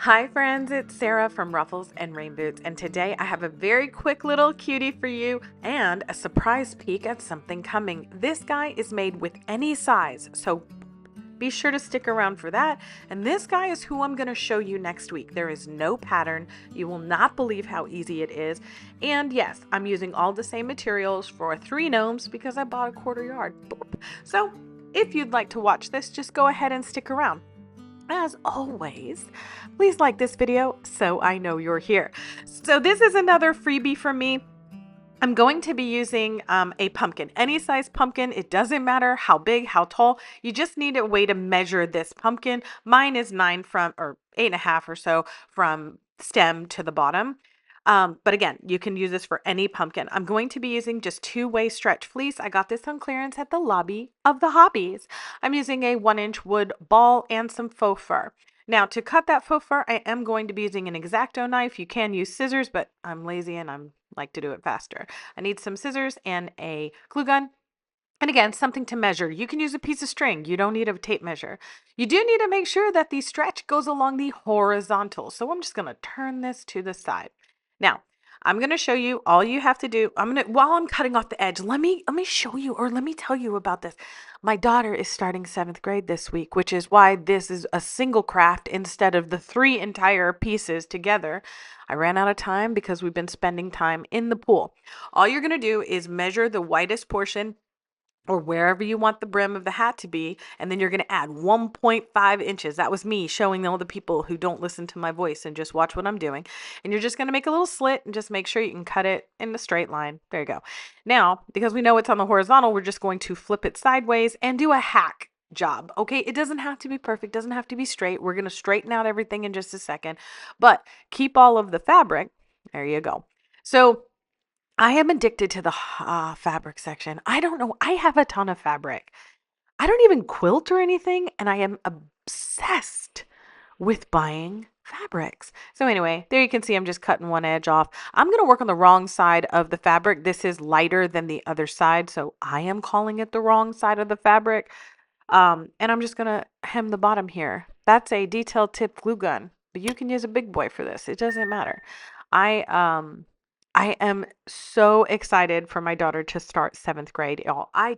Hi friends, it's Sarah from Ruffles and Rain Boots, and today I have a very quick little cutie for you and a surprise peek at something coming. This guy is made with any size, so be sure to stick around for that. And this guy is who I'm going to show you next week. There is no pattern. You will not believe how easy it is. And yes, I'm using all the same materials for 3 gnomes because I bought a quarter yard. So if you'd like to watch this, just go ahead and stick around. As always, please like this video so I know you're here. So this is another freebie for me. I'm going to be using a pumpkin, any size pumpkin. It doesn't matter how big, how tall. You just need a way to measure this pumpkin. Mine is 8.5 or so from stem to the bottom. But again, you can use this for any pumpkin. I'm going to be using just 2-way stretch fleece. I got this on clearance at the lobby of the hobbies. I'm using a 1-inch wood ball and some faux fur. Now, to cut that faux fur, I am going to be using an X-Acto knife. You can use scissors, but I'm lazy and I like to do it faster. I need some scissors and a glue gun. And again, something to measure. You can use a piece of string. You don't need a tape measure. You do need to make sure that the stretch goes along the horizontal. So I'm just going to turn this to the side. Now, I'm going to show you all you have to do. While I'm cutting off the edge, let me show you, or let me tell you about this. My daughter is starting 7th grade this week, which is why this is a single craft instead of the 3 entire pieces together. I ran out of time because we've been spending time in the pool. All you're going to do is measure the widest portion or wherever you want the brim of the hat to be, and then you're going to add 1.5 inches. That was me showing all the people who don't listen to my voice and just watch what I'm doing. And you're just going to make a little slit and just make sure you can cut it in a straight line. There you go. Now, because we know it's on the horizontal, we're just going to flip it sideways and do a hack job. Okay, it doesn't have to be perfect, doesn't have to be straight. We're going to straighten out everything in just a second, but keep all of the fabric. There you go. So I am addicted to the fabric section. I don't know. I have a ton of fabric. I don't even quilt or anything, and I am obsessed with buying fabrics. So anyway, there you can see I'm just cutting one edge off. I'm going to work on the wrong side of the fabric. This is lighter than the other side, so I am calling it the wrong side of the fabric. And I'm just going to hem the bottom here. That's a detail tip glue gun, but you can use a big boy for this. It doesn't matter. I am so excited for my daughter to start 7th grade, y'all. I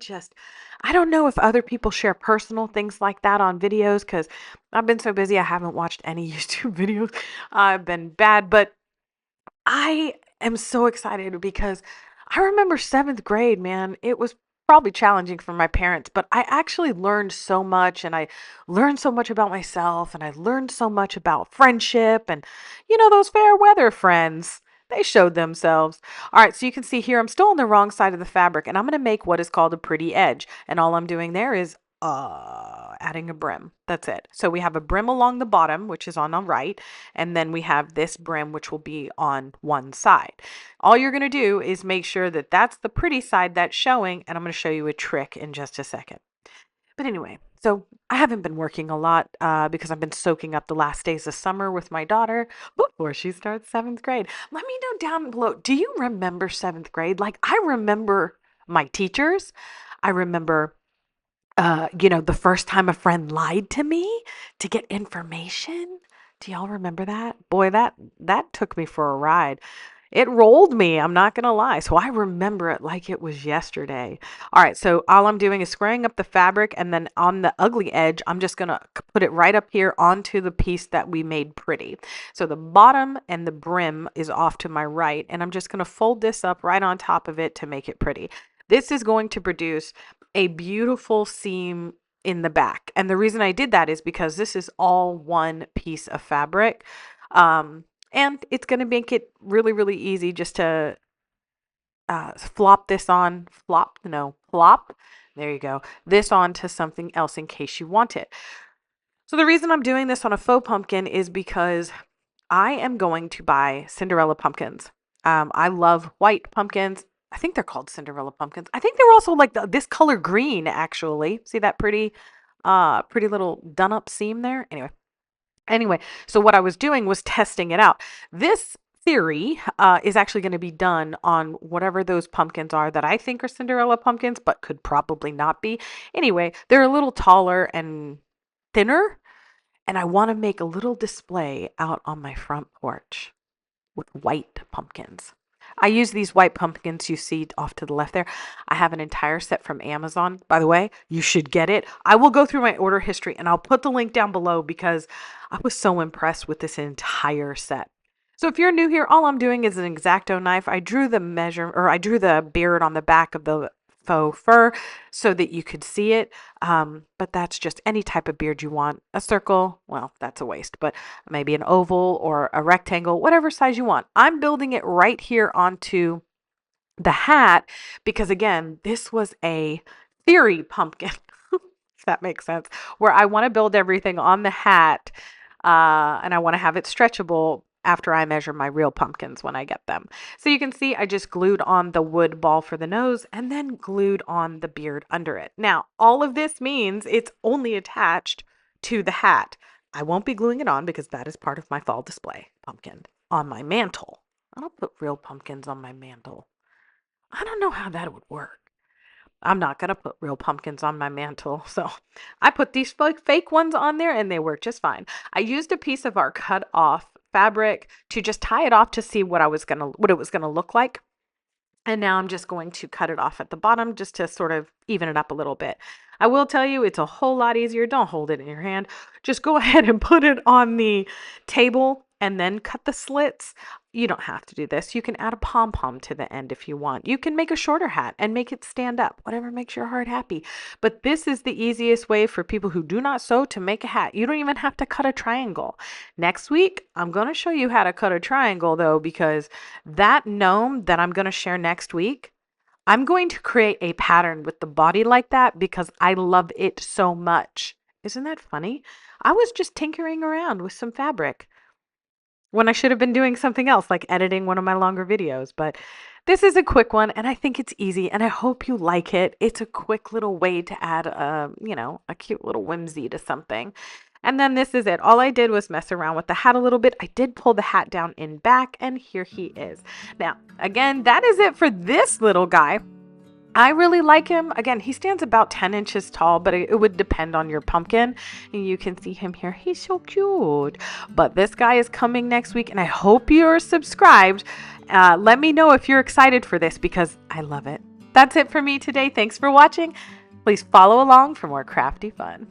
don't know if other people share personal things like that on videos because I've been so busy I haven't watched any YouTube videos. I've been bad, but I am so excited because I remember 7th grade, man. It was probably challenging for my parents, but I actually learned so much, and I learned so much about myself, and I learned so much about friendship and, those fair weather friends. They showed themselves. All right, so you can see here I'm still on the wrong side of the fabric, and I'm going to make what is called a pretty edge. And all I'm doing there is adding a brim. That's it. So we have a brim along the bottom, which is on the right, and then we have this brim, which will be on one side. All you're going to do is make sure that that's the pretty side that's showing, and I'm going to show you a trick in just a second. But anyway, so I haven't been working a lot because I've been soaking up the last days of summer with my daughter before she starts 7th grade. Let me know down below, do you remember 7th grade? Like, I remember my teachers. I remember the first time a friend lied to me to get information. Do y'all remember that? Boy, that took me for a ride. It rolled me, I'm not gonna lie. So I remember it like it was yesterday. All right, so all I'm doing is squaring up the fabric, and then on the ugly edge, I'm just gonna put it right up here onto the piece that we made pretty. So the bottom and the brim is off to my right, and I'm just gonna fold this up right on top of it to make it pretty. This is going to produce a beautiful seam in the back. And the reason I did that is because this is all one piece of fabric. And it's going to make it really, really easy just to flop this on, flop. There you go. This onto something else in case you want it. So the reason I'm doing this on a faux pumpkin is because I am going to buy Cinderella pumpkins. I love white pumpkins. I think they're called Cinderella pumpkins. I think they were also like this color green, actually. See that pretty little done up seam there? Anyway, so what I was doing was testing it out. This theory is actually going to be done on whatever those pumpkins are that I think are Cinderella pumpkins, but could probably not be. Anyway, they're a little taller and thinner. And I want to make a little display out on my front porch with white pumpkins. I use these white pumpkins you see off to the left there. I have an entire set from Amazon. By the way, you should get it. I will go through my order history and I'll put the link down below because I was so impressed with this entire set. So if you're new here, all I'm doing is an X-Acto knife. I drew the beard on the back of the faux fur so that you could see it. But that's just any type of beard you want. A circle, well, that's a waste, but maybe an oval or a rectangle, whatever size you want. I'm building it right here onto the hat because, again, this was a theory pumpkin, if that makes sense, where I want to build everything on the hat and I want to have it stretchable after I measure my real pumpkins when I get them. So you can see I just glued on the wood ball for the nose and then glued on the beard under it. Now, all of this means it's only attached to the hat. I won't be gluing it on because that is part of my fall display pumpkin on my mantle. I don't put real pumpkins on my mantle. I don't know how that would work. I'm not going to put real pumpkins on my mantle. So I put these fake ones on there and they work just fine. I used a piece of our cut off fabric to just tie it off to see what it was going to look like. And now I'm just going to cut it off at the bottom just to sort of even it up a little bit. I will tell you it's a whole lot easier. Don't hold it in your hand. Just go ahead and put it on the table and then cut the slits. You don't have to do this. You can add a pom-pom to the end if you want. You can make a shorter hat and make it stand up, whatever makes your heart happy. But this is the easiest way for people who do not sew to make a hat. You don't even have to cut a triangle. Next week, I'm going to show you how to cut a triangle though, because that gnome that I'm going to share next week, I'm going to create a pattern with the body like that because I love it so much. Isn't that funny? I was just tinkering around with some fabric when I should have been doing something else, like editing one of my longer videos. But this is a quick one, and I think it's easy, and I hope you like it. It's a quick little way to add a cute little whimsy to something. And then this is it. All I did was mess around with the hat a little bit. I did pull the hat down in back, and here he is. Now, again, that is it for this little guy. I really like him. Again, he stands about 10 inches tall, but it would depend on your pumpkin. And you can see him here. He's so cute. But this guy is coming next week, and I hope you're subscribed. Let me know if you're excited for this because I love it. That's it for me today. Thanks for watching. Please follow along for more crafty fun.